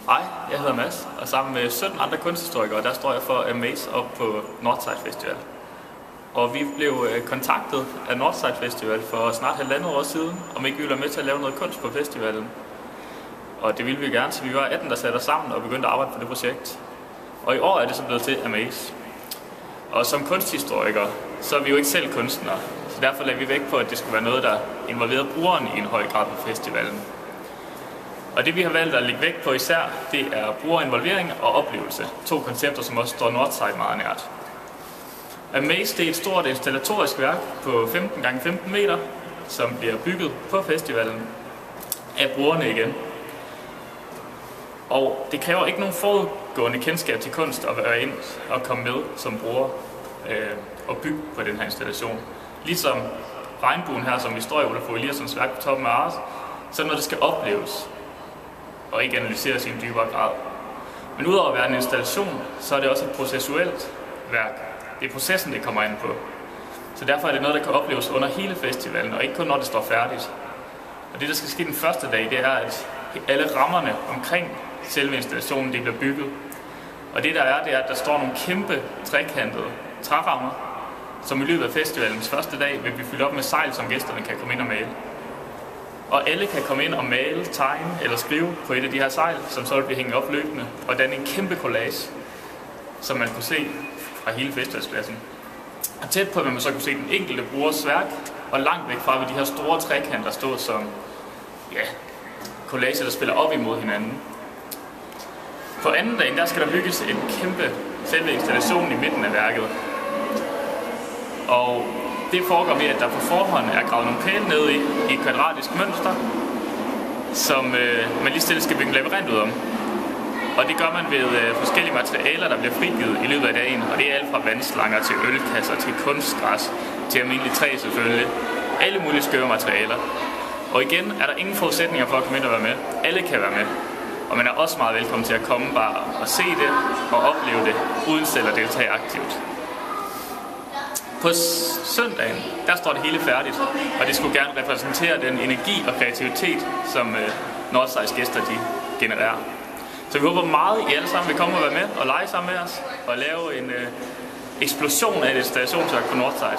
Hej, jeg hedder Mads, og sammen med 17 andre kunsthistorikere, der står jeg for Amaze op på Northside Festival. Og vi blev kontaktet af Northside Festival for snart 1,5 år siden, om ikke vi ville være med til at lave noget kunst på festivalen. Og det ville vi gerne, så vi var 18, der satte os sammen og begyndte at arbejde på det projekt. Og i år er det så blevet til Amaze. Og som kunsthistorikere, så er vi jo ikke selv kunstnere, så derfor lagde vi vægt på, at det skulle være noget, der involverede brugeren i en høj grad på festivalen. Og det vi har valgt at lægge vægt på især, det er brugerinvolvering og oplevelse. 2 koncepter, som også står Northside meget nært. Amaze, det er et stort installatorisk værk på 15 x 15 meter, som bliver bygget på festivalen af brugerne igen. Og det kræver ikke nogen forudgående kendskab til kunst at være ind og komme med som bruger og bygge på den her installation. Ligesom regnbuen her, som vi står i Olaf Eliassons værk på toppen af Ars, så når det skal opleves og ikke analyseres i en dybere grad. Men udover at være en installation, så er det også et processuelt værk. Det er processen, det kommer ind på. Så derfor er det noget, der kan opleves under hele festivalen, og ikke kun når det står færdigt. Og det, der skal ske den første dag, det er, at alle rammerne omkring selve installationen, det bliver bygget. Og det der er, det er, at der står nogle kæmpe trekantede trærammer, som i løbet af festivalens første dag vil blive fyldt op med sejl, som gæsterne kan komme ind og male. Og alle kan komme ind og male, tegne eller skrive på et af de her sejl, som så vil blive hængt op løbende, og danne en kæmpe collage, som man kunne se fra hele festivalspladsen. Og tæt på, at man så kunne se den enkelte brugers værk, og langt væk fra, ved de her store trekanter stod som collage, der spiller op imod hinanden. På anden dagen, der skal der bygges en kæmpe selve installation i midten af værket. Og det foregår ved, at der på forhånd er gravet nogle pæle ned i et kvadratisk mønster, som man lige stille skal bygge en labyrint ud om. Og det gør man ved forskellige materialer, der bliver frigivet i løbet af dagen. Og det er alt fra vandslanger til ølkasser til kunstgræs til almindeligt træ selvfølgelig. Alle mulige skøre materialer. Og igen er der ingen forudsætninger for at komme ind og være med. Alle kan være med. Og man er også meget velkommen til at komme bare og se det og opleve det, uden selv at deltage aktivt. På søndagen, der står det hele færdigt, og det skulle gerne repræsentere den energi og kreativitet, som Northsides gæster de genererer. Så vi håber meget, at I alle sammen vil komme og være med og lege sammen med os, og lave en eksplosion af et installationsværk på Northside.